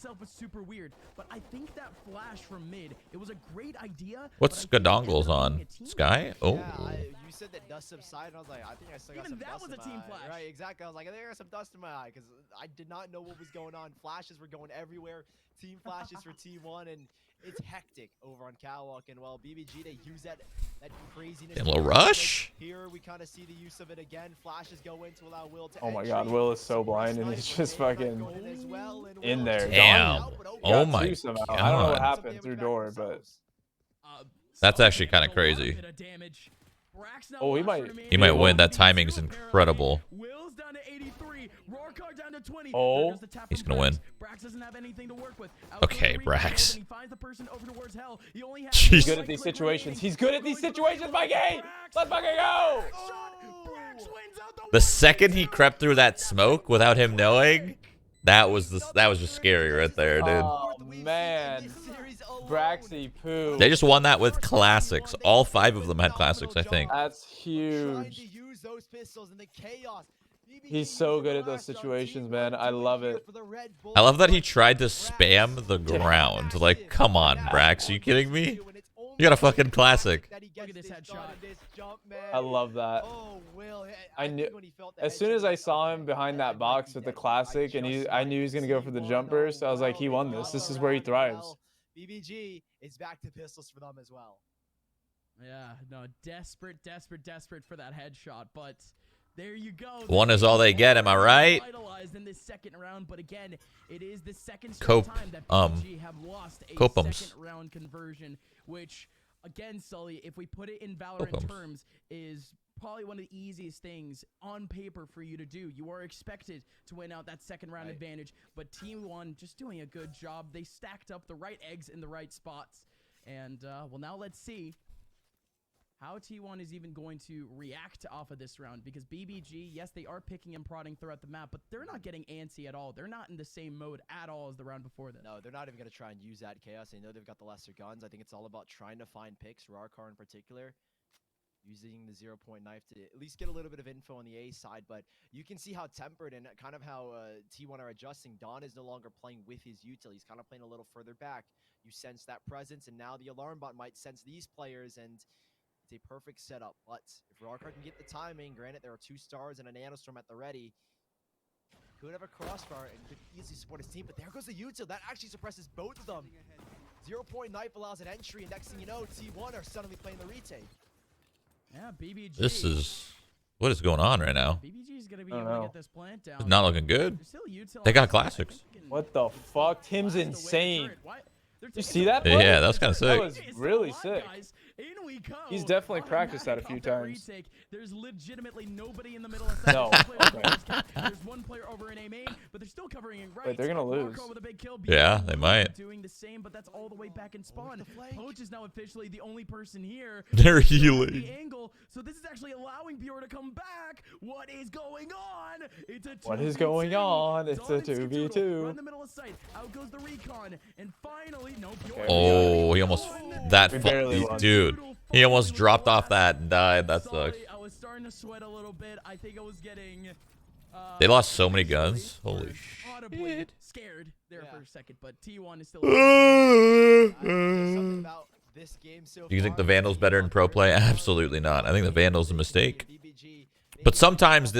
itself was super weird, but I think that flash from mid, it was a great idea. What's Skadongle's on? Sky? Oh. Yeah, you said that dust subsided, and I was like, I think I still got Even some that dust was in a my team eye. flash. Right, exactly. I was like, I think I got some dust in my eye because I did not know what was going on. Flashes were going everywhere. Team flashes for T1, and it's hectic over on Catwalk. And well, BBG, they use that craziness. Damn, little rush. Here we kind of see the use of it again. Flashes go in to allow Will to Oh my entry. God, Will is so blind and he's just fucking in there. Damn. Oh Got my two somehow. I don't know what God. happened through door, but That's actually kind of crazy. oh, he might win. That timing is incredible. Will's down to 83. Roarcar down to 20. Oh, he's gonna win. Brax doesn't have anything to work with. Okay, Brax. He finds the person over towards hell. He only has he's good at these situations. He's good at these situations, Mikey! Let's fucking go! The second he crept through that smoke without him knowing, that was just scary right there, dude. Oh man, Braxy poo. They just won that with classics. All 5 of them had classics, I think. That's huge. He's so good at those situations, man. I love it. I love that he tried to spam the ground. Like, come on, Brax. Are you kidding me? You got a fucking classic. I love that. I knew as soon as I saw him behind that box with the classic, and I knew he was gonna go for the jump burst. I was like, he won this. This is where he thrives. BBG is back to pistols for them as well. Yeah, no, desperate for that headshot, but there you go. One is all they get, am I right? In this second round, but again, it is the second Cope, time that BBG have lost a second round conversion, which again, Sully, if we put it in VALORANT terms, is probably one of the easiest things on paper for you to do. You are expected to win out that second round advantage, but T1 just doing a good job. They stacked up the right eggs in the right spots, and well, now let's see how T1 is even going to react off of this round, because BBG, yes, they are picking and prodding throughout the map, but they're not getting antsy at all. They're not in the same mode at all as the round before this. No, they're not even going to try and use that chaos. They know they've got the lesser guns. I think it's all about trying to find picks, Rarcar in particular, using the 0-point knife to at least get a little bit of info on the A side. But you can see how tempered and kind of how T1 are adjusting. Don is no longer playing with his util. He's kind of playing a little further back. You sense that presence, and now the alarm bot might sense these players, and it's a perfect setup. But if Rarcar can get the timing, granted there are 2 stars and a nanostorm at the ready, could have a crossfire and could easily support his team. But there goes the util. That actually suppresses both of them. 0-point knife allows an entry, and next thing you know, T1 are suddenly playing the retake. Yeah, BBG. This is what is going on right now. BBG is gonna be able to get this plant down. It's not looking good. They got classics. What the fuck? Tim's insane. You see that? Yeah, that was kind of That sick. was really sick. In we go. He's definitely practiced that a few times. There's legitimately nobody in the middle of No. There's one player over in A main, but they're still covering it right. Wait, they're gonna lose. Yeah, they might. Doing the same, but that's all the way back in spawn. Poach is now officially the only person here. They're healing. The angle, so this is actually allowing bjor to come back. What is going on? It's a 2v2. What is going on? It's a 2v2. Right in the middle of sight. Out goes the recon, and finally, no. Bjor. Oh, he almost dude. He almost dropped off that and died. That sucks. I was starting to sweat a little bit. I think I was getting. They lost so many guns. Holy audibly shit. Scared there for a second, but T1 is still. Something about this game so Do you think the Vandal's better in pro play? Absolutely not. I think the Vandal's a mistake. But sometimes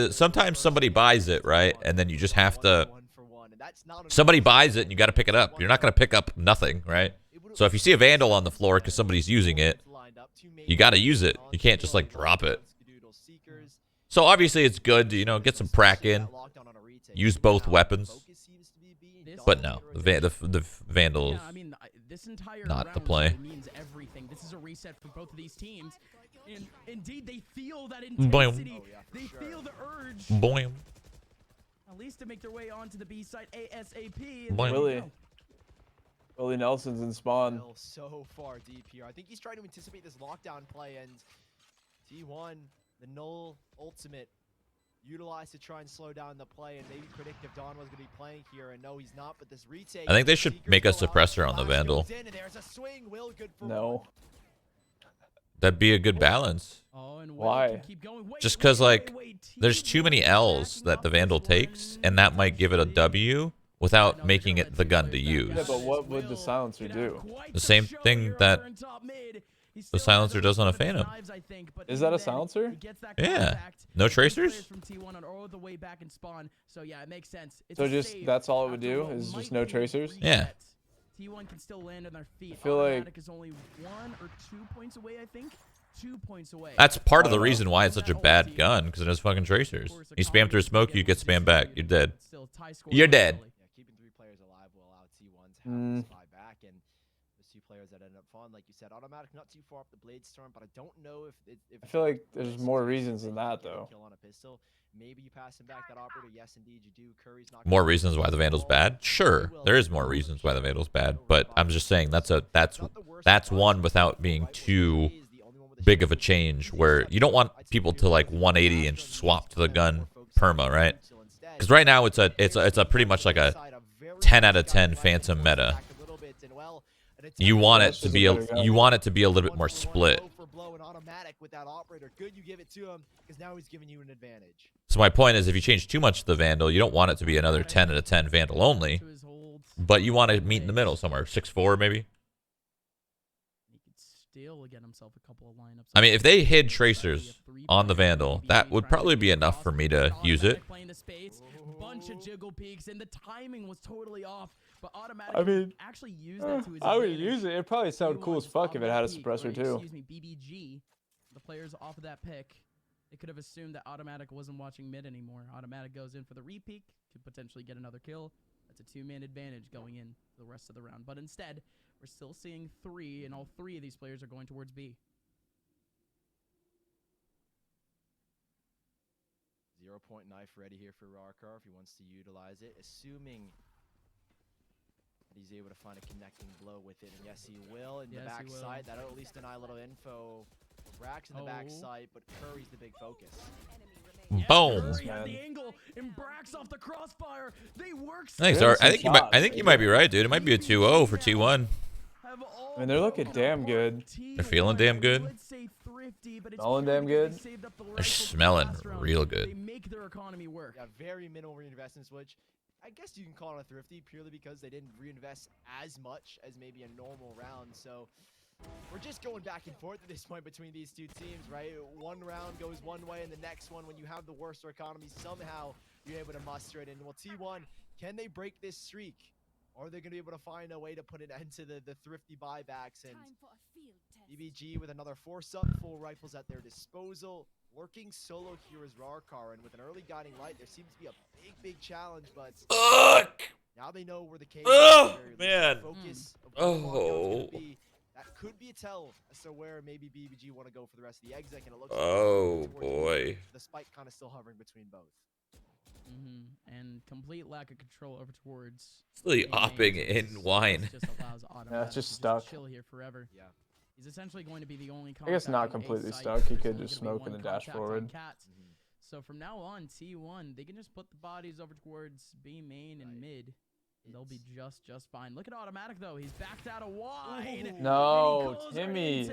somebody buys it, right? And then you just have to. Somebody buys it and you got to pick it up. You're not going to pick up nothing, right? So if you see a Vandal on the floor because somebody's using it, you got to use it. You can't just like drop it. So obviously it's good to, you know, get some prac in, use both weapons. But no, the Vandal is not the play. Means everything. This is a reset for both of these teams. And indeed, they feel that intensity. They feel the urge. Boom. At least to make their way onto the B side ASAP. Willie Nelson's in spawn. So far deep here. I think he's trying to anticipate this lockdown play, and T1, the null ultimate, utilized to try and slow down the play and maybe predict if Don was going to be playing here. And no, he's not, but this retake. I think they should make a suppressor on the Vandal. No. That'd be a good balance. Why? Just because, like, there's too many L's that the Vandal takes, and that might give it a W. without making it the gun to use. Yeah, but what would the silencer do? The same thing that the silencer does on a Phantom. Is that a silencer? Yeah. No tracers? So just that's all it would do is just no tracers? Yeah. T1 can still land on their feet. I feel like Automatic is only 1 or 2 points away, I think. 2 points away. That's part of the reason why it's such a bad gun, because it has fucking tracers. You spam through smoke, you get spammed back. You're dead. You're dead. Yeah, keeping 3 players alive will allow T1 to have this buy back, and those 2 players that end up falling, like you said, automatic not too far off the blade storm, but I don't know if I feel like there's more reasons than that though. Kill on a pistol. Maybe you pass him back that operator. Yes, indeed, you do. Curry's not More reasons why the Vandal's bad? Sure, there is more reasons why the Vandal's bad, but I'm just saying that's one without being too big of a change, where you don't want people to like 180 and swap to the gun perma, right? Because right now it's a pretty much like a 10 out of 10 Phantom meta. You want it to be a little bit more split. So my point is, if you change too much to the Vandal, you don't want it to be another 10 out of 10 Vandal only, but you want to meet in the middle somewhere, 6-4 maybe. I mean, if they hid tracers on the Vandal, that would probably be enough for me to use it. Bunch of jiggle peaks, and the timing was totally off. But automatic, I mean, actually used that to his I would advantage. use it. It'd probably sound cool as fuck if it had a Peak, suppressor or, too. Excuse me, BBG. The players off of that pick, they could have assumed that automatic wasn't watching mid anymore. Automatic goes in for the repeak, could potentially get another kill. That's a 2-man advantage going in for the rest of the round. But instead, we're still seeing 3, and all 3 of these players are going towards B. 0-point knife ready here for Rarkar if he wants to utilize it, assuming that he's able to find a connecting blow with it. And yes, he will in the backside. That'll at least deny a little info. Brax in the backside, but Curry's the big focus. Boom. Curry had the angle, and Brax off the crossfire. They work. Thanks, Art. I think you might be right, dude. It might be a 2-0 for T1. I mean, they're looking damn good. They're feeling damn good. Smelling damn good. They're smelling real good. They make their economy work. Yeah, very minimal reinvestments, which I guess you can call it a thrifty purely because they didn't reinvest as much as maybe a normal round. So we're just going back and forth at this point between these two teams, right? One round goes one way, and the next one, when you have the worst economy, somehow you're able to muster it in. Well, T1, can they break this streak? Or are they going to be able to find a way to put an end to the thrifty buybacks? And BBG with another 4-up, full rifles at their disposal. Working solo here is Rarkar, and with an early guiding light, there seems to be a big challenge, but now they know where the cage is. Man. Focus of what be. That could be a tell as to where maybe BBG want to go for the rest of the exec, and it looks like boy. The spike kind of still hovering between both. And complete lack of control over towards. Still opping in wine. Yeah, it's just stuck. Chill here forever. Yeah. He's essentially going to be the only. I guess not completely stuck. He could just smoke in the dash forward. So from now on, T1, they can just put the bodies over towards B main and mid. They'll be just fine. Look at automatic though. He's backed out of wide. No, Timmy.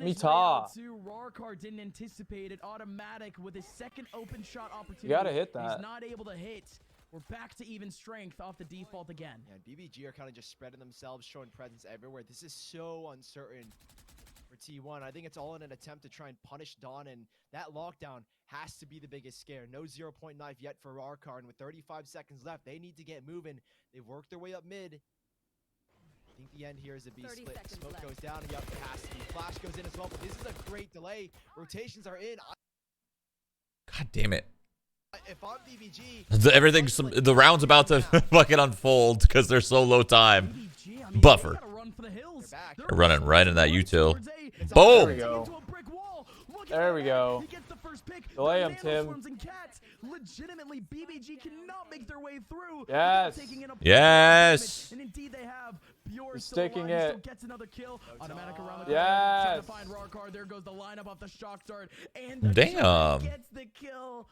Mita. Rarkar didn't anticipate it. Automatic with his second open shot opportunity. You gotta hit that. He's not able to hit. We're back to even strength off the default again. Yeah, BBG are kind of just spreading themselves, showing presence everywhere. This is so uncertain for T1. I think it's all in an attempt to try and punish Dawn, and that lockdown has to be the biggest scare. No 0-point knife yet for Rarkar, and with 35 seconds left, they need to get moving. They've worked their way up mid. I think the end here is a B split. Smoke goes down, and it has to be. Flash goes in as well, but this is a great delay. Rotations are in. God damn it. If I'm BBG, the round's about to fucking unfold because they're so low time. Buffer. They're running right in that util. Boom. There we go. There we go. Delay him, Tim. Legitimately, BBG cannot make their way through. Yes. Yes. And indeed they have. Bjor sticking it. still gets another kill. Automatic around the corner. Yes. Trying to find Rarkar. There goes the lineup off the shock dart. And the damn. Gets the kill.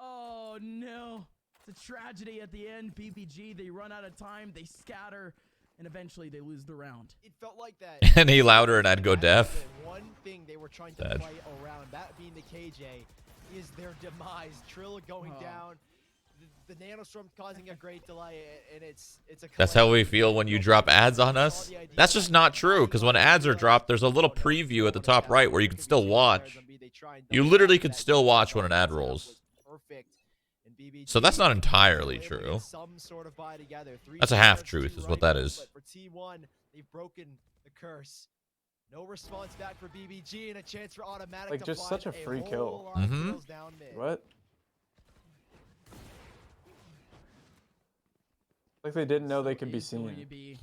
Oh no. It's a tragedy at the end. BBG, they run out of time. They scatter. And eventually they lose the round. It felt like that. Any louder and I'd go deaf. One thing they were trying to play around, that being the KJ, is their demise. Trill going down. the nanostorm causing a great delay, and it's a. That's how we feel when you drop ads on us. That's just not true, because when ads are dropped, there's a little preview at the top right where you can still watch. You literally can still watch when an ad rolls. So that's not entirely true. That's a half truth, is what that is. For T1, they've broken the curse. No response back for BBG, and a chance for automatic. Like, just such a free kill. What? Like they didn't know they could be seen. Going to be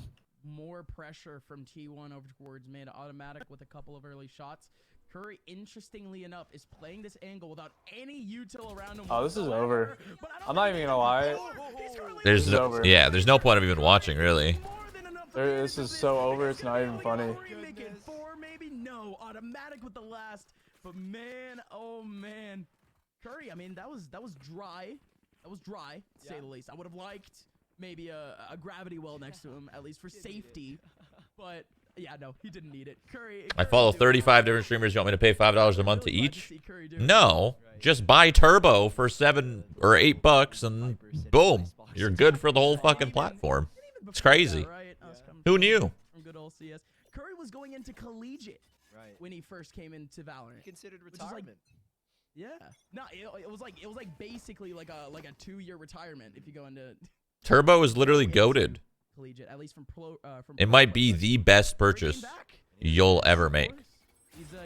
more pressure from T1 over towards mid. Automatic with a couple of early shots. Curry, interestingly enough, is playing this angle without any util around him. Oh, this is over. I'm not even gonna lie. There's no, yeah, there's no point of even watching, really. This is so over. It's not even funny. Maybe no. Automatic with the last, but man, oh man, Curry. I mean, that was dry. That was dry, to say the least. I would have liked maybe a gravity well next to him, at least for safety. But yeah, no, he didn't need it. Curry I follow 35 different streamers. You want me to pay $5 a month to each? No, just buy Turbo for $7 or $8, and boom, you're good for the whole fucking platform. It's crazy. Who knew? From good old CS. Curry was going into collegiate when he first came into Valorant. Considered retirement. Yeah. No, it was like basically like a 2-year retirement if you go into. Turbo is literally goated. Collegiate, at least from it might be the best purchase you'll ever make.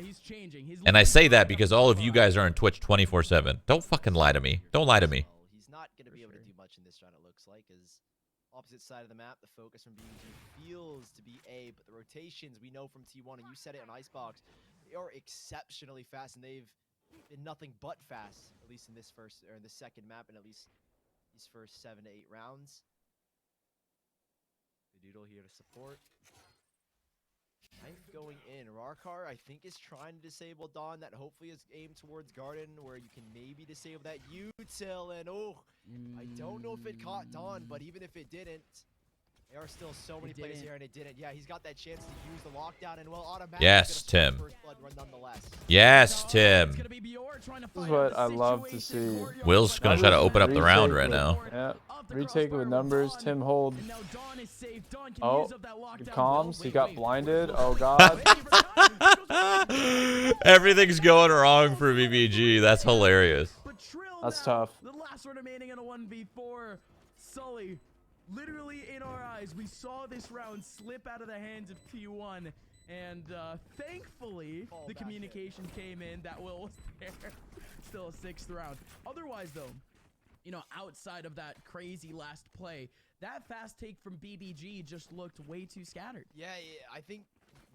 He's changing. And I say that because all of you guys are on Twitch 24/7. Don't fucking lie to me. Don't lie to me. He's not going to be able to do much in this round, it looks like, as opposite side of the map, the focus from BBG feels to be A, but the rotations we know from T1, and you said it on Icebox, they are exceptionally fast, and they've been nothing but fast, at least in this second map, and at least these first 7 to 8 rounds. Skadoodle here to support. Knife going in. Rarkar, I think, is trying to disable Dawn. That hopefully is aimed towards Garden, where you can maybe disable that util. And I don't know if it caught Dawn, but even if it didn't, there are still so many players here, and it didn't. Yeah, he's got that chance to use the lockdown, and well, automatically. Yes, Tim. Nonetheless. Yes, Tim. This is what I love to see. Will's gonna try to open up the round right now. Yeah. Retake it with numbers. Tim hold. Oh, he calms. He got blinded. Oh god. Everything's going wrong for BBG. That's hilarious. That's tough. The last one remaining in a 1v4. Sully, literally in our eyes, we saw this round slip out of the hands of T1, and thankfully the communication came in that Will was there. Still a 6th round. Otherwise, though, you know, outside of that crazy last play, that fast take from BBG just looked way too scattered. Yeah, I think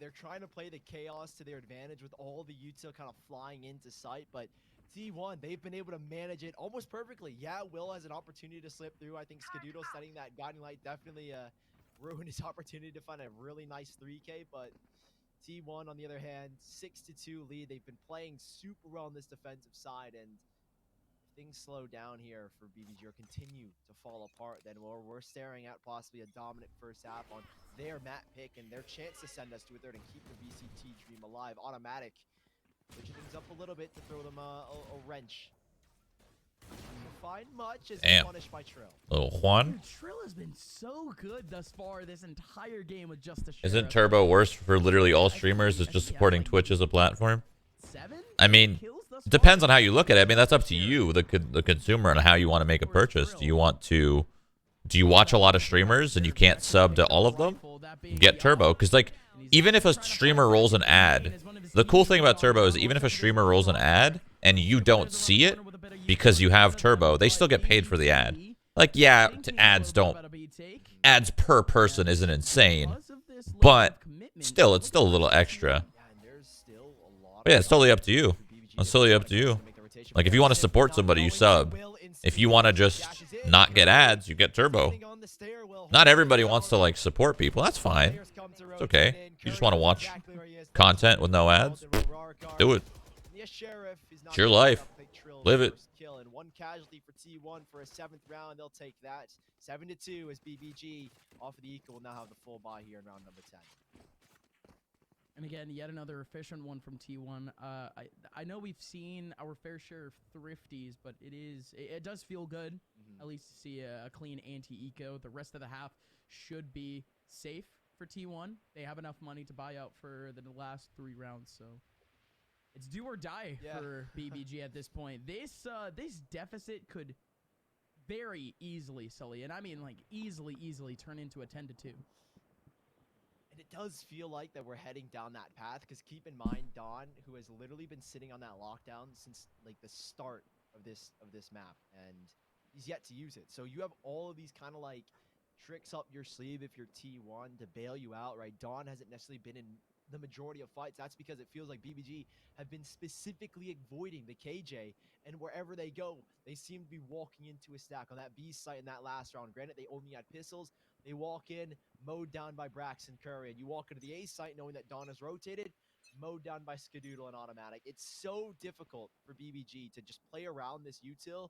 they're trying to play the chaos to their advantage with all the util kind of flying into sight, but T1, they've been able to manage it almost perfectly. Yeah, Will has an opportunity to slip through. I think Skadoodle setting that guiding light definitely ruined his opportunity to find a really nice 3K, but T1, on the other hand, 6-2 lead. They've been playing super well on this defensive side, and things slow down here for BBG or continue to fall apart, then we're staring at possibly a dominant first half on their map pick and their chance to send us to a third and keep the VCT dream alive. Automatic switching things up a little bit to throw them a wrench. Find much as punished by Trill. Little Juan. Trill has been so good thus far this entire game with just a sheriff. Isn't Turbo worse for literally all streamers? Is just supporting Twitch as a platform? 7? I mean, it depends on how you look at it. I mean, that's up to you, the consumer, and how you want to make a purchase. Do you watch a lot of streamers and you can't sub to all of them? Get Turbo, because like even if a streamer rolls an ad, the cool thing about Turbo is even if a streamer rolls an ad and you don't see it because you have Turbo, they still get paid for the ad. Like, yeah, ads per person isn't insane, but still, it's still a little extra. But yeah, it's totally up to you. It's totally up to you. Like, if you want to support somebody, you sub. If you want to just not get ads, you get Turbo. Not everybody wants to, like, support people. That's fine. It's okay. You just want to watch content with no ads? Do it. It's your life. Live it. And one casualty for T1 for a 7th round. They'll take that. 7-2 as BBG off of the eco will now have the full buy here in round number 10. And again, yet another efficient one from T1. I know we've seen our fair share of thrifties, but it does feel good at least see a clean anti-eco. The rest of the half should be safe for T1. They have enough money to buy out for the last 3 rounds, so it's do or die for BBG at this point. This deficit could very easily, Sully, and I mean like easily turn into a 10-2. And it does feel like that we're heading down that path, because keep in mind Don, who has literally been sitting on that lockdown since like the start of this map, and he's yet to use it. So you have all of these kind of like tricks up your sleeve if you're T1 to bail you out, right? Don hasn't necessarily been in the majority of fights. That's because it feels like BBG have been specifically avoiding the KJ, and wherever they go, they seem to be walking into a stack. On that B site in that last round, granted they only had pistols, they walk in, mowed down by Brax and Curry, and you walk into the A site knowing that Don is rotated, mowed down by Skadoodle and automatic. It's so difficult for BBG to just play around this util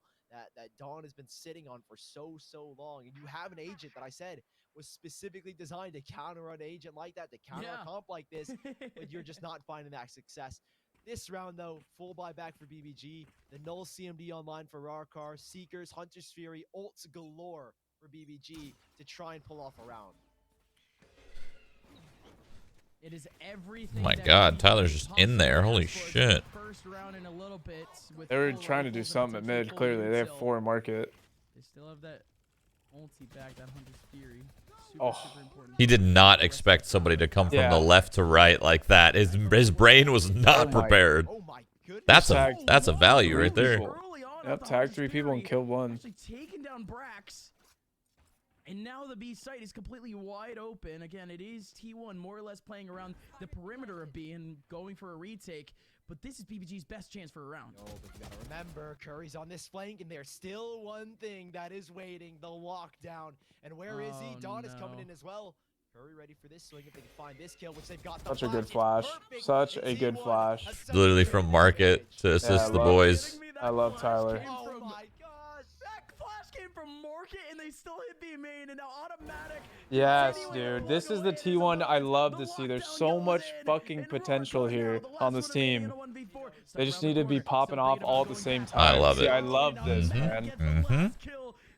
that Don has been sitting on for so long. And you have an agent that I said was specifically designed to counter an agent like that, to counter a comp like this, but you're just not finding that success. This round, though, full buyback for BBG. The null CMD online for Rarkar, Seekers, Hunter's Fury, ults galore for BBG to try and pull off a round. It is everything. Oh my God, Tyler's just in there. Holy shit. First round in a little bit with They were trying to do something at mid. Clearly, they have 4 market. They still have that ulti back, that Hunter's Fury. Super important. He did not expect somebody to come from the left to right like that. His brain was not prepared. Oh my goodness. That's a value right there. Yep, tag 3 people and kill 1. Actually taking down Brax. And now the B site is completely wide open. Again, it is T1 more or less playing around the perimeter of B and going for a retake. But this is BBG's best chance for a round. Oh, but you gotta remember, Curry's on this flank, and there's still one thing that is waiting, the lockdown. And where is he? Don is coming in as well. Curry ready for this swing if they can find this kill, which they've got. Such a good flash. Such a good flash. Literally from market to assist the boys. I love Tyler. Oh my gosh. That flash came from market, and they still hit B main, and now automatic. Yes, dude. This is the T1 I love to see. There's so much fucking potential here on this team. They just need to be popping off all at the same time. I love it. I love this, man.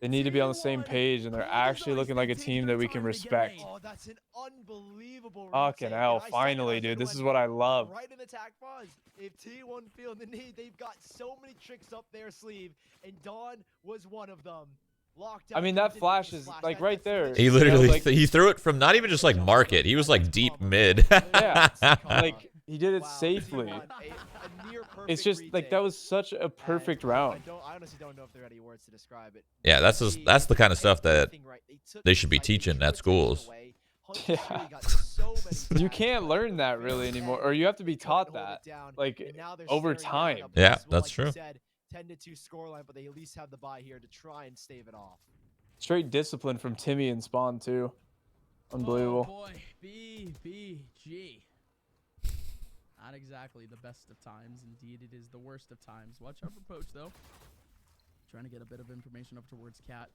They need to be on the same page, and they're actually looking like a team that we can respect. Oh, that's an unbelievable. Fucking hell, finally, dude. This is what I love. Right in the attack pause. If T1 feel the need, they've got so many tricks up their sleeve, and Dawn was one of them. I mean, that flash is like right there. He literally he threw it from not even just like market. He was like deep mid. Yeah, like he did it safely. It's just like that was such a perfect round. I honestly don't know if there are any words to describe it. Yeah, that's the kind of stuff that they should be teaching at schools. Yeah. You can't learn that really anymore, or you have to be taught that like over time. Yeah, that's true. 10-2 scoreline, but they at least have the bye here to try and stave it off. Straight discipline from Timmy and Spawn too. Unbelievable. Oh boy, BBG. Not exactly the best of times. Indeed, it is the worst of times. Watch out for Poach though. Trying to get a bit of information up towards Cat.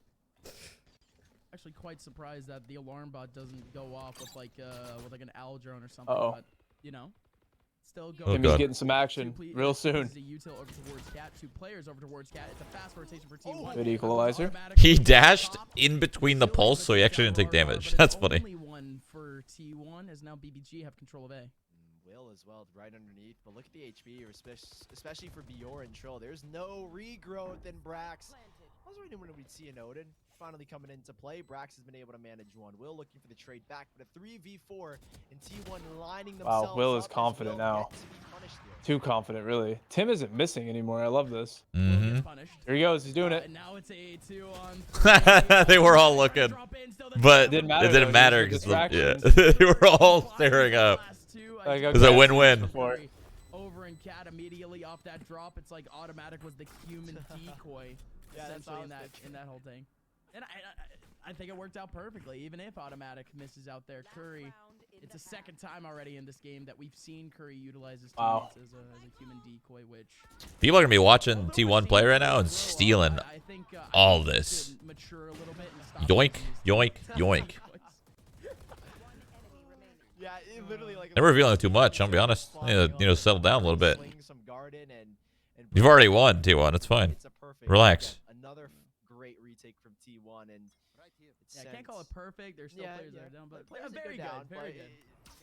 Actually, quite surprised that the alarm bot doesn't go off with like an owl drone or something. But you know. Still going. Timmy's getting some action real soon. Two players over towards Cat. It's a fast rotation for T1. Good equalizer. He dashed in between the pulse, so he actually didn't take damage. That's funny. Only one for T1 as now BBG have control of A. Will as well, right underneath. But look at the HP, especially for Bjor and Trill. There's no regrowth in Brax. I was wondering when we'd see an Odin finally coming into play. Brax has been able to manage one. Will looking for the trade back, but a 3v4 and T1 lining themselves. Wow, Will is confident now. Too confident, really. Tim isn't missing anymore. I love this. Here he goes. He's doing it. Now it's a 2 on. They were all looking, but it didn't matter because they were all staring up. It was a win-win. Over and Cat immediately off that drop. It's like automatic was the human decoy. Essentially in that whole thing. And I think it worked out perfectly, even if automatic misses out there. Curry, it's the second time already in this game that we've seen Curry utilize his teammates as a human decoy, which... People are going to be watching T1 play right now and stealing all this. Yoink, yoink, yoink. They're revealing too much, I'll be honest. You know, settle down a little bit. You've already won, T1. It's fine. Relax. great retake from T1, and yeah, I can't call it perfect. There's still players that are down, but very good, very good.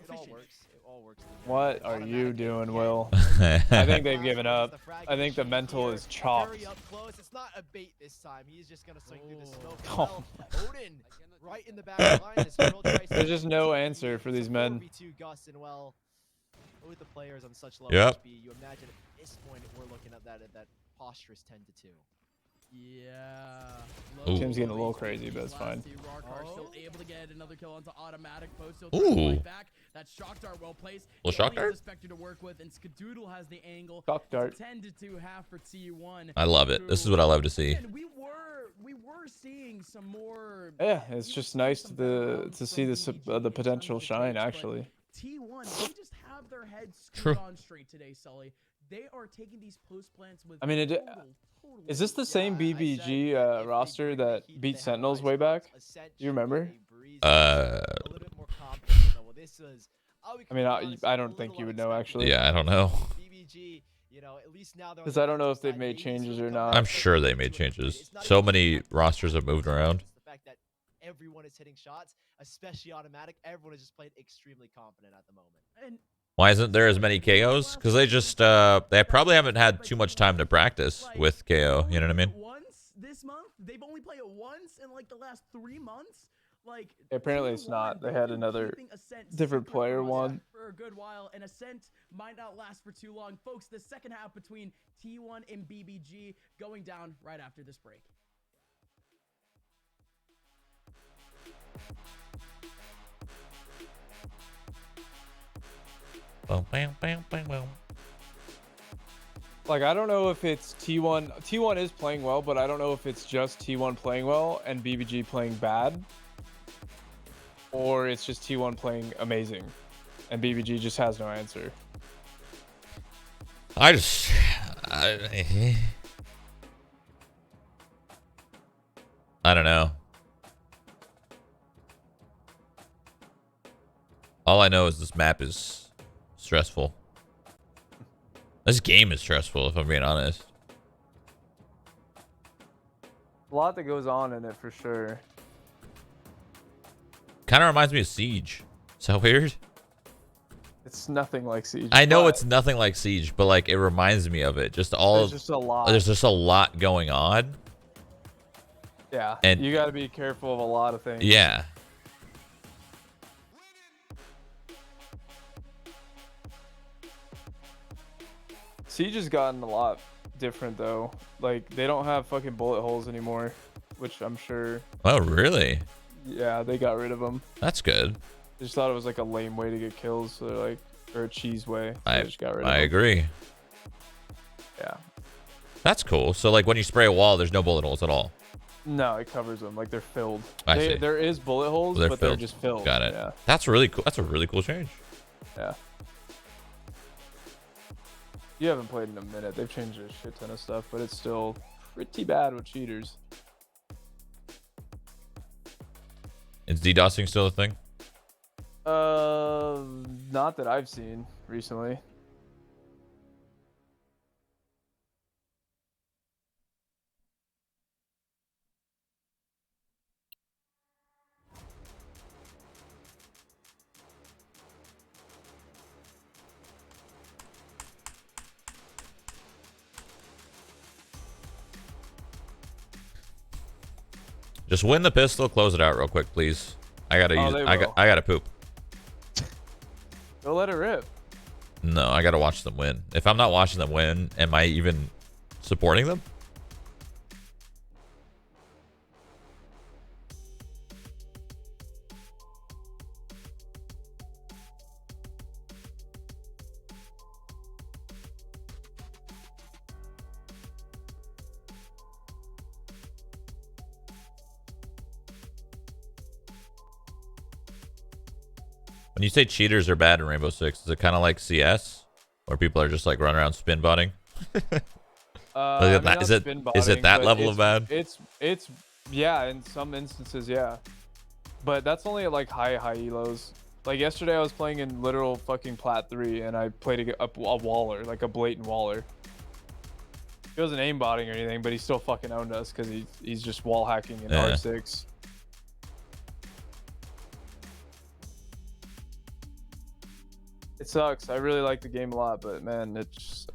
It all works. It all works. What are you doing, Will? I think they've given up. I think the mental is chopped. Very up close. It's not a bait this time. He's just gonna swing through the smoke. Oh. Odin right in the back line. There's just no answer for these men. Gus and well, with the players on such low Yep. HP, you imagine at this point we're looking at that posturous 10-2. Yeah. Tim's getting a little crazy, but it's fine. Still able to get another kill onto automatic post. Ooh. Back. That shock dart well placed. Little shock dart. Spectre to work with, and Skadoodle has the angle. Shock dart. 10-2 half for T1. I love it. This is what I love to see. And we were seeing some more. Yeah, it's just nice to see the potential shine actually. T1, they just have their heads True. on straight today, Sully. They are taking these post plants with. I mean, total is this the same BBG roster that beat Sentinels way back? Do you remember? I mean, I don't think you would know actually. Yeah, I don't know. Because I don't know if they've made changes or not. I'm sure they made changes. So many rosters have moved around. The fact that everyone is hitting shots, especially automatic. Everyone is just playing extremely confident at the moment. And Why isn't there as many KOs? Because they just they probably haven't had too much time to practice with KO. You know what I mean? Once this month, they've only played it once in like the last 3 months. Like Apparently it's not. They had another different player one. For a good while, and Ascent might not last for too long, folks. The second half between T1 and BBG going down right after this break. Boom, bam, bam, bam, bam. Like, I don't know if it's T1. T1 is playing well, but I don't know if it's just T1 playing well and BBG playing bad. Or it's just T1 playing amazing and BBG just has no answer. I don't know. All I know is this map is stressful. This game is stressful, if I'm being honest. A lot that goes on in it for sure. Kind of reminds me of Siege. Is that weird? It's nothing like Siege. I know it's nothing like Siege, but like it reminds me of it. Just there's just a lot. There's just a lot going on. Yeah, and you got to be careful of a lot of things. Yeah. Siege has gotten a lot different though. Like they don't have fucking bullet holes anymore, which I'm sure. Oh really? Yeah, they got rid of them. That's good. I just thought it was like a lame way to get kills, so they're like, or a cheese way. So I just got rid of them. agree. Yeah. That's cool. So like when you spray a wall, there's no bullet holes at all. No, it covers them. Like they're filled. I see. There is bullet holes, They're but filled. they're just filled. Got it. Yeah. That's really cool. That's a really cool change. Yeah. You haven't played in a minute. They've changed a shit ton of stuff, but it's still pretty bad with cheaters. Is DDoSing still a thing? Not that I've seen recently. Just win the pistol, close it out real quick, please. I gotta use. I gotta poop. Go let it rip. No, I gotta watch them win. If I'm not watching them win, am I even supporting them? When you say cheaters are bad in Rainbow Six, is it kind of like CS, where people are just like running around spin botting? Is it that level of bad? It's yeah, in some instances, yeah. But that's only at like high elos. Like yesterday, I was playing in literal fucking Plat 3, and I played a waller, like a blatant waller. He wasn't aimbotting or anything, but he still fucking owned us because he's just wall hacking in Yeah. R6. It sucks. I really like the game a lot, but man, it just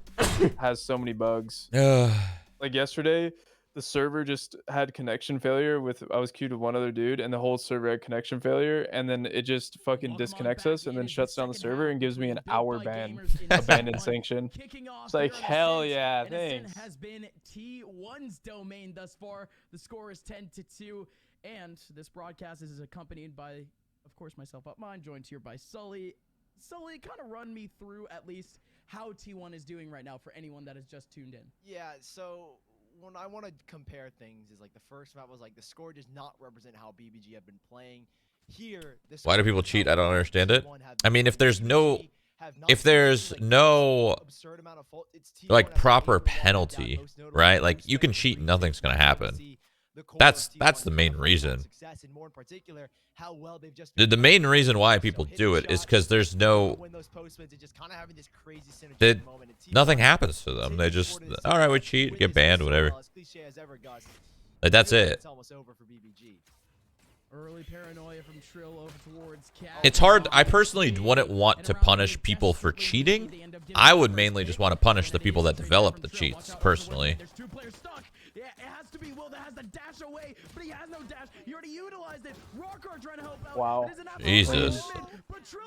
has so many bugs. Like yesterday, the server just had connection failure I was queued with one other dude, and the whole server had connection failure, and then it just fucking disconnects us and then shuts down the server and gives me an hour ban, abandoned sanction. It's like, hell yeah, thanks. Has been T1's domain thus far. The score is 10-2, and this broadcast is accompanied by, of course, myself up mine, joined here by Sully. Sully, kind of run me through at least how T1 is doing right now for anyone that has just tuned in. Yeah, so when I want to compare things, is like the first map was like the score does not represent how BBG have been playing. Here, Why do people cheat? I don't understand it. I mean, if there's no like proper penalty, right? Like you can cheat and nothing's gonna happen. That's the main reason. The main reason why people do it is because there's nothing happens to them. They just, all right, we cheat, get banned, whatever. Like that's it. Early paranoia from Trill over towards Cat. It's hard. I personally wouldn't want to punish people for cheating. I would mainly just want to punish the people that develop the cheats, personally. There's 2 players stuck. Yeah, it has to be Will that has the dash away, but he has no dash. He already utilized it. Rockar trying to help out. Wow. Jesus.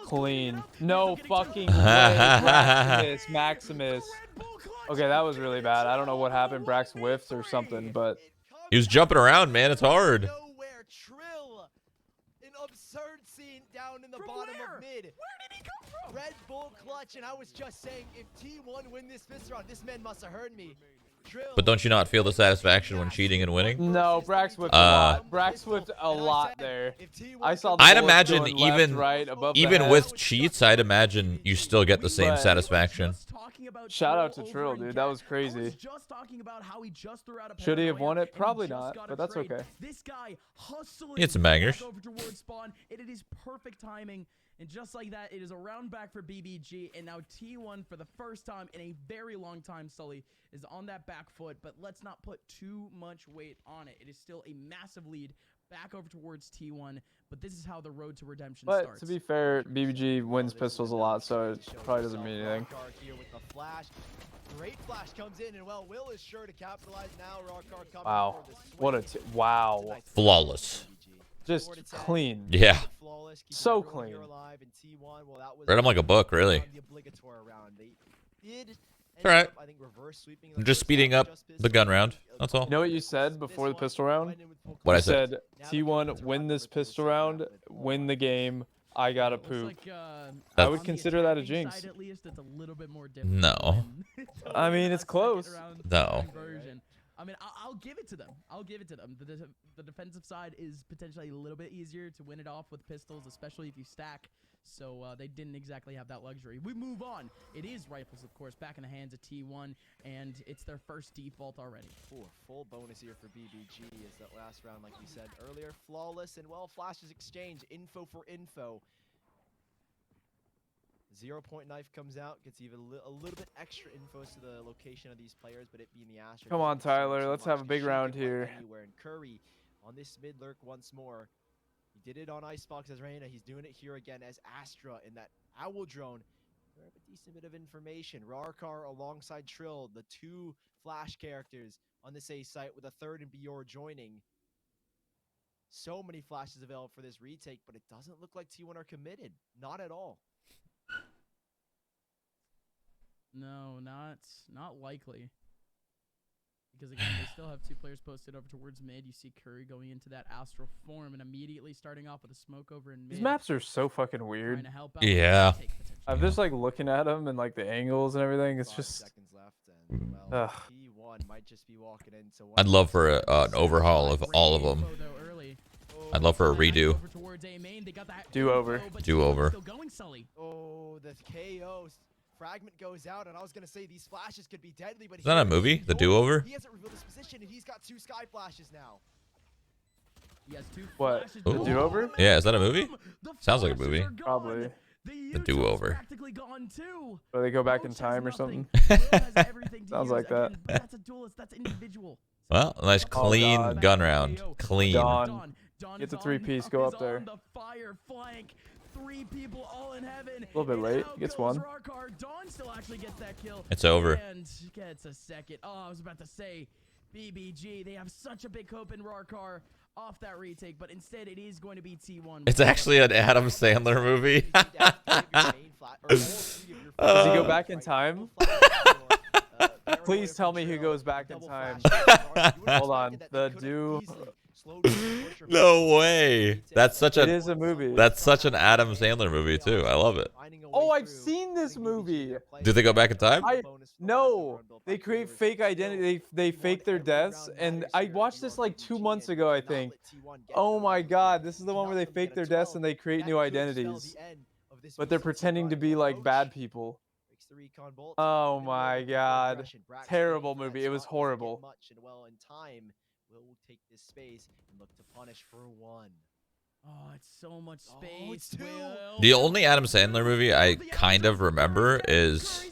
Clean. No fucking way. Maximus. Okay, that was really bad. I don't know what happened. Brax whiffed or something, but He was jumping around, man. It's hard. Trill, an absurd scene down in the bottom of mid. Where did he come from? Red Bull clutch, and I was just saying, if T1 win this fifth round, this man must have heard me. Trill, But don't you not feel the satisfaction when cheating and winning? no, Brax whipped a lot. Brax whipped a lot there. I saw the I'd bullets imagine going even left, right, above the even head. with cheats, I'd imagine you still get the same But- satisfaction. Shout out to Trill, dude. That was crazy. Should he have won it? Probably not, but that's okay. This guy hustling. He had some bangers. Over towards spawn. It is perfect timing. And just like that, it is a round back for BBG. And now T1, for the first time in a very long time, Sully, is on that back foot. But let's not put too much weight on it. It is still a massive lead back over towards T1. But this is how the road to redemption starts. But to be fair, BBG wins pistols a lot, so it probably doesn't mean anything. Great flash comes in, and well, Will is sure to capitalize now. Rockar coming Wow. for the What a swing. wow. Flawless. Just clean. Yeah. So clean. Read him like a book, really. Alright. I'm just speeding up the gun round. That's all. You know what you said before the pistol round? What I You said. said, T1, win this pistol round, win the game, I gotta poop. I would consider that a jinx. At least it's a little bit more different. No. I mean, it's close. No. I mean, I'll give it to them. I'll give it to them. The defensive side is potentially a little bit easier to win it off with pistols, especially if you stack. So they didn't exactly have that luxury. We move on. It is rifles, of course, back in the hands of T1, and it's their first default already. Ooh, full bonus here for BBG is that last round, like we said earlier, flawless, and well, flashes exchange, info for info. 0-point knife comes out, gets even a little bit extra info to the location of these players, but it being the Astra. Come on, Tyler, let's have a big round here. And Curry on this mid lurk once more. He did it on Icebox as Reina. He's doing it here again as Astra in that Owl drone. We have a decent bit of information. Rarkar alongside Trill, the 2 flash characters on this A site with a 3rd and bjor joining. So many flashes available for this retake, but it doesn't look like T1 are committed. Not at all. No, not likely. Because again, they still have 2 players posted over towards mid. You see Curry going into that astral form and immediately starting off with a smoke over in mid. These maps are so fucking weird. Trying to help out Yeah. with the retake potential. I'm just like looking at them and like the angles and everything. It's 5 just seconds left, and well, Ugh. T1 might just be walking into one. I'd love for an overhaul of all of them. Info, though, early. I'd love for a redo. Over towards A main. They got that Do-over. info, but Do-over. still going, Sully. Oh, the KO fragment goes out, and I was gonna say these flashes could be deadly, but Is that a movie? The Do-Over? He hasn't revealed his position, and he's got 2 sky flashes now. He has 2 What? flashes. The Ooh. do-over? Yeah, is that a movie? The Sounds like a flashes movie. are gone. Probably. The the do-over. Practically gone too. Or they go back in Roach has time or nothing. something. Will has everything to Sounds use. like that. Again, but that's a duelist. That's individual. Well, a nice clean God. gun round. Clean. Dawn. Dawn Get the is 3-piece, on, go is up there. on the fire flank. 3 people all in heaven. A little bit And late. out Gets goes one. Rarkar. Dawn still actually gets that kill. It's over. And gets a second. Oh, I was about to say BBG. They have such a big hope in Rarkar off that retake, but instead it is going to be T1. It's actually an Adam Sandler movie. Does he go back in time? Please tell me he goes back in time. Hold on. The do. No way. That's such It a is a movie. that's such an Adam Sandler movie too. I love it. Oh, I've seen this movie. Did they go back in time? No, they create fake identity. They fake their deaths, and I watched this like 2 months ago, I think. Oh my God, this is the one where they fake their deaths and they create new identities, but they're pretending to be like bad people. Oh my God, terrible movie. It was horrible. Will take this space and look to punish for 1. Oh, it's so much space. it's 2. Will. The only Adam Sandler movie I kind of remember is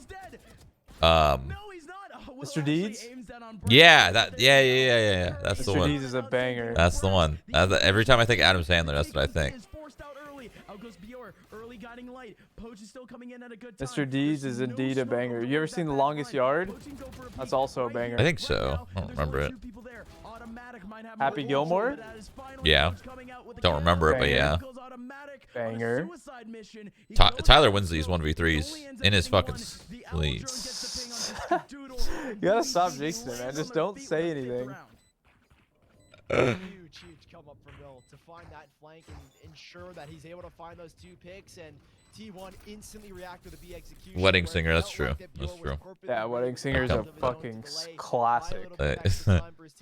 No, he's not. Oh, Will Mr. actually Deeds? aims that on yeah, purpose. that yeah. That's the Mr. one. Deeds is a banger. That's the one. Every time I think Adam Sandler, that's what I think. Forced out early. Out goes Bjor. Early guiding light. Poach is still coming in at a good time. Mr. Deeds is indeed a banger. You ever seen The Longest Yard? That's also a banger. I think so. I don't remember it. Happy Gilmore? Yeah. Don't remember it, but yeah. Banger. Tyler wins these 1v3s in his fucking sleeves. You gotta stop jinxing it, man. Just don't say anything. Huge come up from Will to find that flank and ensure that he's able to find those 2 picks, and T1 instantly reacted to the execution. Wedding Singer, that's true. That's true. Yeah, Wedding Singer is a fucking classic.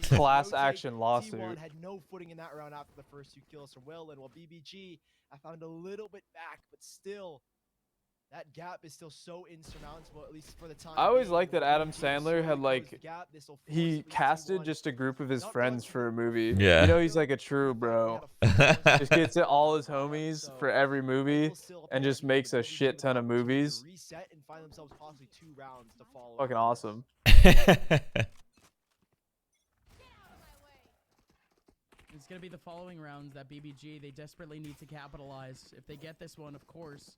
Class action lawsuit. T1 had no footing in that round after the first 2 kills from Will, and while BBG, I found a little bit back, but still, that gap is still so insurmountable, at least for the time. I always liked that Adam Sandler had like he casted just a group of his friends for a movie. Yeah. You know, he's like a true bro. Just gets it all his homies for every movie and just makes a shit ton of movies. Fucking awesome. It's going to be the following rounds that BBG, they desperately need to capitalize. If they get this one, of course,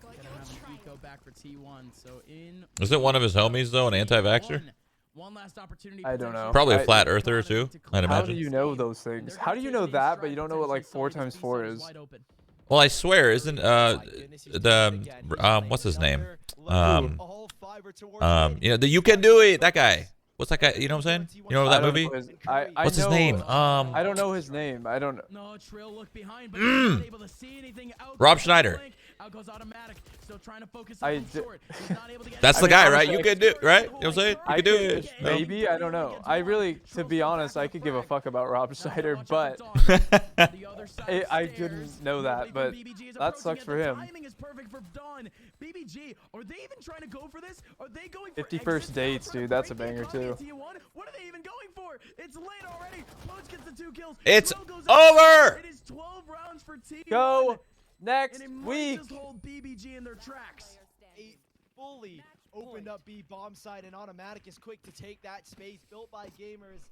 they're going to have an eco back for T1. So Isn't one of his homies, though, an anti-vaxxer? One last opportunity. I don't know. Probably a flat earther, too, I'd How imagine. do you know those things? How do you know that, but you don't know what like 4x4 is? Well, I swear, isn't what's his name? You know, the You Can Do It, that guy. What's that guy? You know what I'm saying? You know that movie? What's his name? I don't know his name. I don't know. No, Trill looked behind, but not able to see anything. Rob Schneider. Out goes automatic. Still trying to focus on short. He's not able to get That's the guy, right? You can do it, right? You know what I'm saying? You can do it. Maybe, I don't know. I really, to be honest, I could give a fuck about Rob Schneider, but I didn't know that, but that sucks for him. Timing is perfect for Dawn. BBG, are they even trying to go for this? Are they going for 51st dates, dude. That's a banger too. What are they even going for? It's late already. Poach gets the 2 kills. It's over. It is 12 rounds for T1. Go next and it week. might just hold BBG in their tracks. A fully opened up B bomb site, and automatic is quick to take that space built by gamers.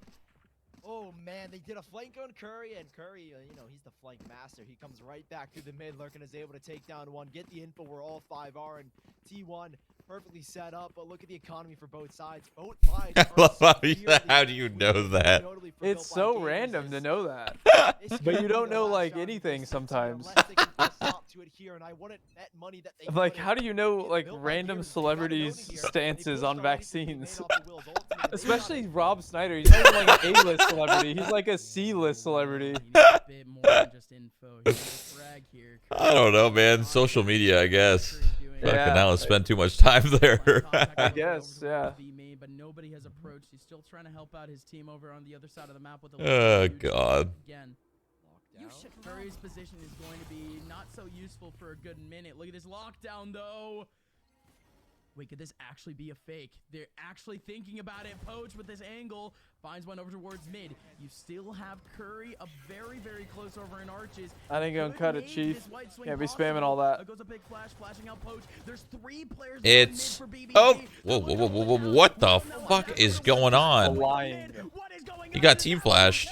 Oh man, they did a flank on Curry, and Curry, you know, he's the flank master. He comes right back through the mid lurk and is able to take down 1, get the info where all 5 are, and T1 perfectly set up. But look at the economy for both sides. Both sides How do you know that? It's so random to know that. But you don't know like anything sometimes. Like, how do you know like random celebrities' stances on vaccines? Especially Rob Schneider. He's not even like an A-list celebrity. He's like a C-list celebrity. I don't know, man. Social media, I guess. Yeah. Fucking now let's spend too much time there. I guess, yeah. But nobody has approached. He's still trying to help out his team over on the other side of the map with the Oh, God. Again. Curry's position is going to be not so useful for a good minute. Look at this lockdown, though. Wait, could this actually be a fake? They're actually thinking about it. Poach with this angle finds one over towards mid. You still have Curry up very, very close over in arches. I ain't gonna Could cut it, make Chief. this white swing Can't be possible. spamming all that. Goes a big flash, flashing out Poach. There's 3 players It's on mid for BBG. oh, whoa, what the fuck is going on? Lying. What is going He on? got team flashed.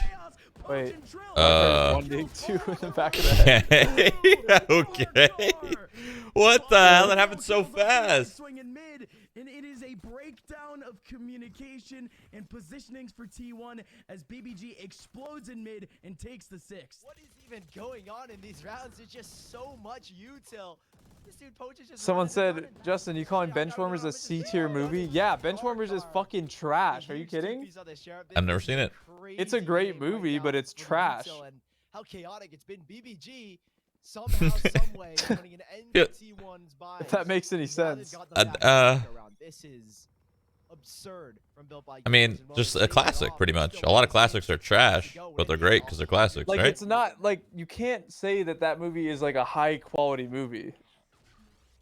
Wait. Uh, 1-2 in the back of the head. Okay. What the hell? That happened so fast. Swinging mid, and it is a breakdown of communication and positionings for T1 as BBG explodes in mid and takes the 6th. What is even going on in these rounds? There's just so much util. This dude Poach is just Someone running and said, running. Justin, you calling Benchwarmers a C-tier movie? Yeah, Benchwarmers is fucking trash. Are you kidding? I've never seen it. It's a great movie, but it's trash. And how chaotic it's been. BBG somehow, someway, putting an end Yeah. to T1's buys. If that makes any Now they've sense. got the back around. This is absurd from Built by I mean, Gamers, and while just we a see it classic, off, pretty there's much. still A lot of plenty classics are to trash, go but they're with. great because they're classics, Like, right? it's not, like, you can't say that that movie is, like, a high-quality movie.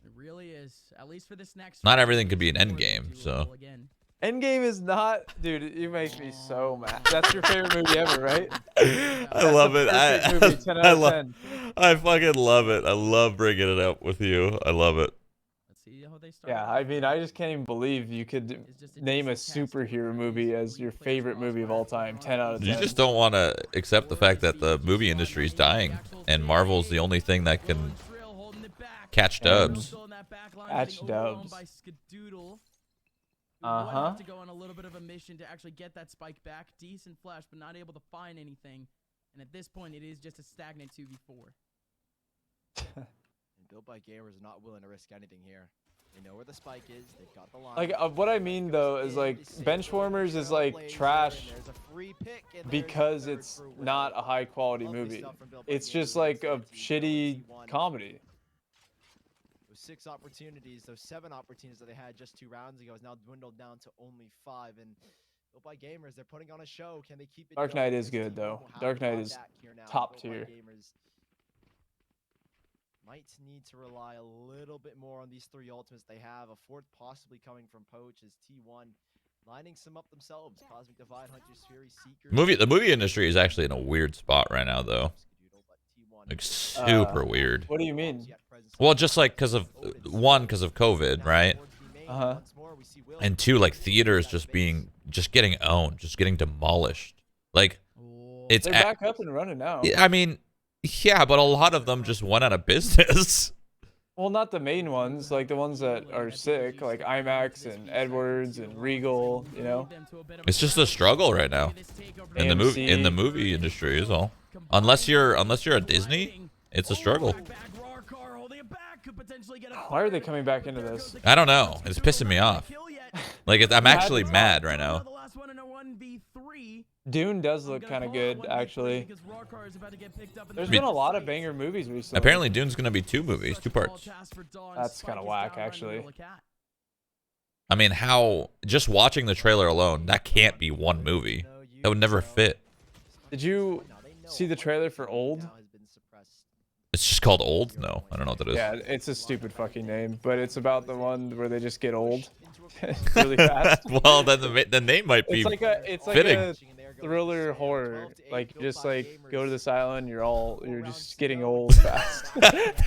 It really is. At least for this next. Not round, everything could be an it's end more than game, doable so. again. Endgame is not... Dude, you make me so mad. That's your favorite movie ever, right? I love it. Perfect movie, 10 out of 10. I fucking love it. I love bringing it up with you. I love it. Let's see how they start. Yeah, I mean, I just can't even believe you could It's just a name a decent cast superhero of movie these as 3 your players favorite across movie of all time. 10 out of You 10. just don't want to accept the fact that the movie industry is dying, and Marvel's the only thing that can catch dubs. Catch dubs. Uh-huh. Have to go on a little bit of a mission to actually get that spike back. Decent flash, but not able to find anything. And at this point, it is just a stagnant 2v4. And Built by Gamers are not willing to risk anything here. They know where the spike is. They've got the line. Like, what I mean, though, is, like, Benchwarmers is, like, trash because it's not a high-quality movie. It's just, like, a shitty comedy. Those 6 opportunities, those 7 opportunities that they had just 2 rounds ago is now dwindled down to only 5. And Built by Gamers, they're putting on a show. Can they keep it Dark going? Knight is Because good, T1 though. will have Dark Knight the is back here now. top Built by tier. Gamers might need to rely a little bit more on these 3 ultimates they have. A 4th possibly coming from Poach as T1 lining some up themselves. Cosmic Divide, Hunter's Fury, Seekers. The movie industry is actually in a weird spot right now, though. Like super weird. What do you mean? Well, just like because of COVID, right? Uh-huh. And 2, like theaters just getting owned, just getting demolished. Like it's They're back up and running now. I mean, yeah, but a lot of them just went out of business. Well, not the main ones, like the ones that are sick, like IMAX and Edwards and Regal, you know? It's just a struggle right now in the AMC. movie industry is all. Unless you're a Disney, it's a struggle. Why are they coming back into this? I don't know. It's pissing me off. Like I'm actually mad right now. Dune does look kind of good, actually. There's been a lot of banger movies recently. Apparently, Dune's gonna be 2 movies, 2 parts. That's kind of whack, actually. I mean, how? Just watching the trailer alone, that can't be 1 movie. That would never fit. Did you see the trailer for Old? It's just called Old? No, I don't know what that is. Yeah, it's a stupid fucking name, but it's about the one where they just get old really fast. Well, then the name might be It's like fitting. a thriller horror. Like, you just like go to this island, you're just getting old fast.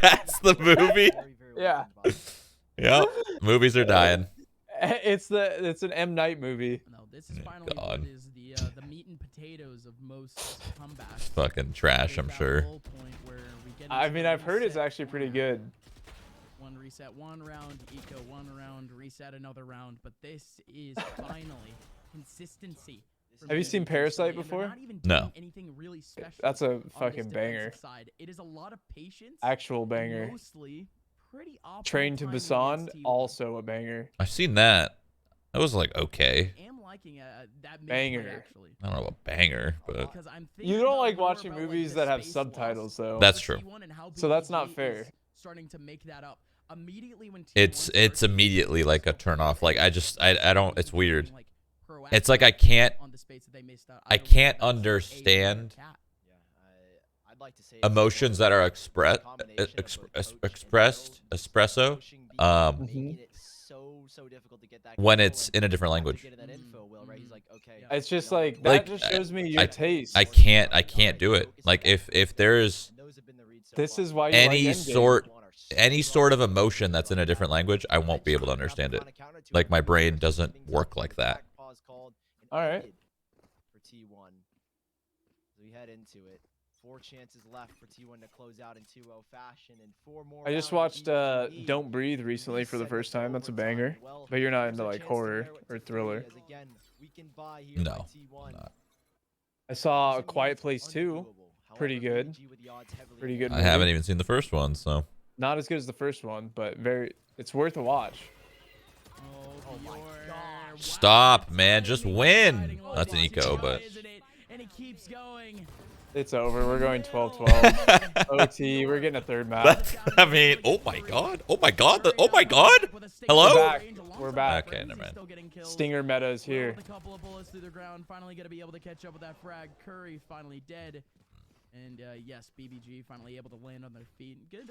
That's the movie. Yeah. Yep. Movies are dying. It's an M. Night movie. No, this is finally God. what is the meat and potatoes of most comebacks. Fucking trash, I'm That sure. low point where we get I into mean, the I've heard it's reset actually pretty one good. round. One reset, 1 round, eco 1 round, reset another round, but this is finally consistency. from Have you BBG seen Parasite and they're before? not even No. doing anything really special That's a on this fucking banger. defensive side. It is a lot of patience. Actual and banger. Mostly pretty Train to optimal timing Busan, against T1. also a banger. I've seen that. That was like okay. I am liking that mid Banger. play, actually. I don't know about banger, but Because I'm You thinking don't about like more watching about, like, movies the that have space subtitles, loss though. That's for true. T1 and how So that's not BBG fair. is starting to make that up. Immediately when T1 it's starts immediately like a turn off. Like I don't. It's weird. like, It's like I can't on the space that they missed out. I don't can't think that's a understand cat. Yeah, I'd like to say it's emotions that are a combination of both coach and espresso. coaching Mhm. making it so difficult to get that when kill, it's and in a different after language. getting that info, Will, right, he's like, okay, It's just you know, like Like, that just shows me your taste. I can't do it. Like if there's and those have been the reads so This far. is why you any like sort of emotion that's in a different language, I won't be able to understand it. Like my brain doesn't work like that. All right. For T1. So we head into it. 4 chances left for T1 to close out in 2-0 fashion, and 4 more. I just watched Don't Breathe recently for the first time. That's a banger. But you're not into like horror or thriller. No, I'm not. I saw A Quiet Place 2. Pretty good. Pretty good I movie. haven't even seen the first one, so Not as good as the first one, but it's worth a watch. Oh my gosh. stop, man. Just win. That's an eco, but And it keeps going. It's over. We're going 12-12. OT. We're getting a third map. I mean, oh my god, oh my god, oh my god. Hello? We're back. We're back. Okay, never mind. Stinger meta is here. With a couple of bullets through the ground, finally gonna be able to catch up with that frag. Curry finally dead, and yes, BBG finally able to land on their feet. Good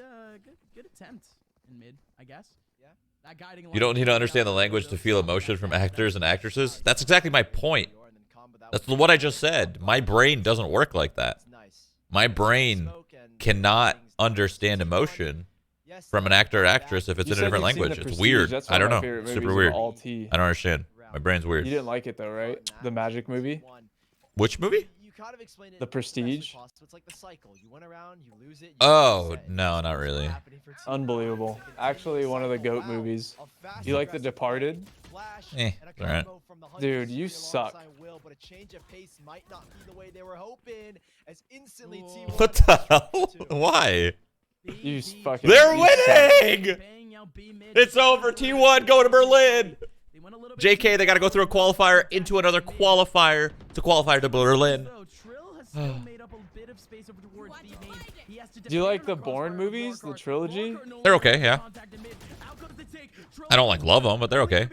attempt in mid, I guess. Yeah. That guiding. You don't need to understand the language to feel emotion from actors and actresses. That's exactly my point. That's what I just said. My brain doesn't work like that. My brain cannot understand emotion from an actor or actress if it's in a different language. It's weird. I don't know. It's super weird. I don't understand. My brain's weird. You didn't like it though, right? The Magic movie? Which movie? The Prestige? It's like the cycle. You went around, you lose it. Oh, no, not really. Unbelievable. Actually, one of the GOAT movies. You like The Departed? Eh, alright. Dude, you suck. But a change of pace might not be the way they were hoping. As instantly T1 What the hell? Why? You fucking. They're you suck. winning! It's over. T1 go to Berlin. JK, they got to go through a qualifier into another qualifier to qualify to Berlin. Do you like the Bourne movies, the trilogy? They're okay, yeah. I don't like love them, but they're okay.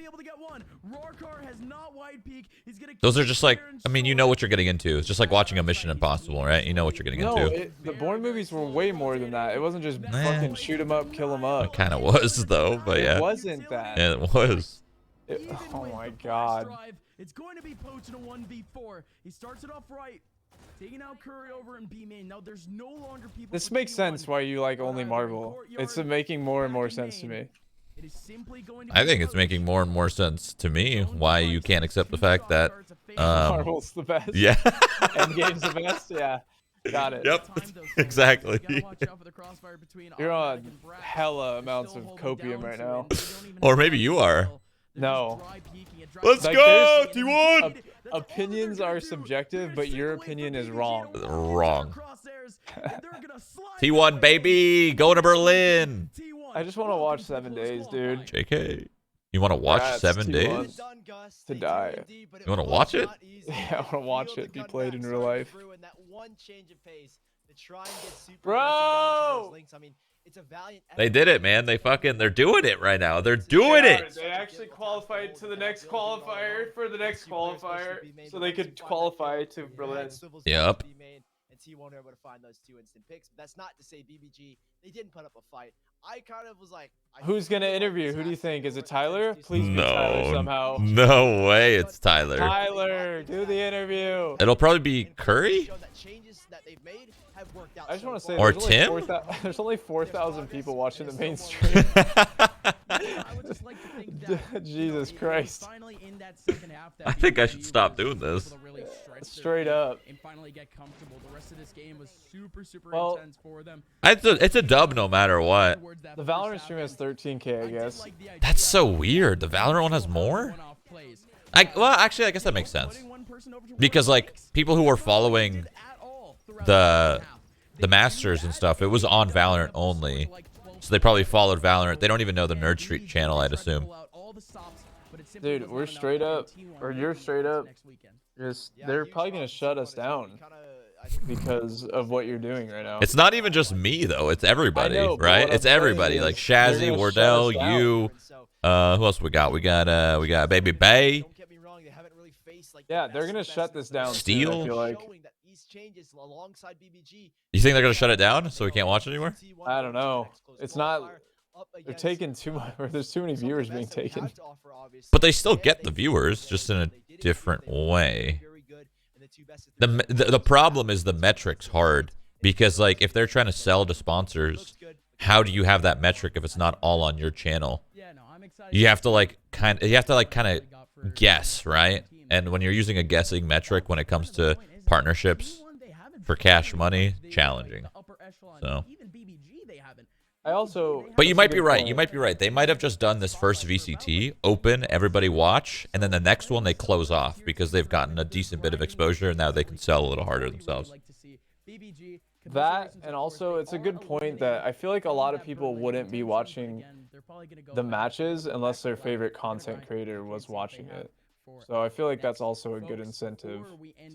Those are just like, I mean, you know what you're getting into. It's just like watching a Mission Impossible, right? You know what you're getting into. The Bourne movies were way more than that. It wasn't just fucking shoot 'em up, kill 'em up. It kind of was, though, but yeah. It wasn't that. Yeah, it was. Oh my god. It's going to be Poach in a 1v4. He starts it off right. Taking out Curry over in B main. Now there's no longer people. This makes sense why you like only Marvel. It's making more and more sense to me. It is simply going to I think it's making more and more sense to me why you can't accept the fact that Marvel's the best. Yeah. Endgame's the best. Yeah. Got it. Yep. Exactly. You're on hella amounts of copium right now. Or maybe you are. No. Let's Like, go, T1! Opinions are subjective, but your opinion is wrong. Wrong. T1, baby! Go to Berlin! I just want to watch 7 Days, dude. JK. You want to watch Congrats, 7 T1. Days? To die. You want to watch it? Yeah, I want to watch it be played in real life. Bro! They did it, man. They're doing it right now. They're doing it! They actually qualified to the next qualifier for the next qualifier, so they could qualify to Berlin. Yep. And T1 were able to find those 2 instant picks. But that's not to say BBG, they didn't put up a fight. I kind of was like, who's gonna interview? Who do you think? Is it Tyler? Please be Tyler somehow. No way it's Tyler. Tyler, do the interview. It'll probably be Curry? I just want to say, Or there's Tim? Only there's only 4,000 people watching the main stream. Jesus Christ. I think I should stop doing this. Straight up. And finally get comfortable. The rest of this game was super Well, intense for them. It's a dub no matter what. The Valorant stream has 13K, I guess. That's so weird. The Valorant one has more? Well, actually, I guess that makes sense. Because, like, people who were following the Masters and stuff, it was on Valorant only. So they probably followed Valorant. They don't even know the Nerd Street channel, I'd assume. Dude, we're straight up, or you're straight up. They're probably going to shut us down because of what you're doing right now. It's not even just me, though. It's everybody, I know, but right? what It's I'm saying everybody. is Like they're Shazzy, gonna Wardell, shut us down. you. Who else we got? We got Baby Bay. Yeah, they're going to shut this down. Steel? Soon, I feel like. You think they're gonna shut it down so we can't watch it anymore? I don't know. It's not. They're taking too much, or there's too many viewers being taken. But they still get the viewers, just in a different way. The problem is the metrics hard, because like if they're trying to sell to sponsors, how do you have that metric if it's not all on your channel? You have to like kind of guess, right? And when you're using a guessing metric when it comes to partnerships for cash money, challenging. So. But you might be right. You might be right. They might have just done this first VCT, open, everybody watch, and then the next one they close off because they've gotten a decent bit of exposure and now they can sell a little harder themselves. That, and also it's a good point that I feel like a lot of people wouldn't be watching the matches unless their favorite content creator was watching it. So I feel like that's also a good incentive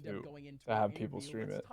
to have people stream it.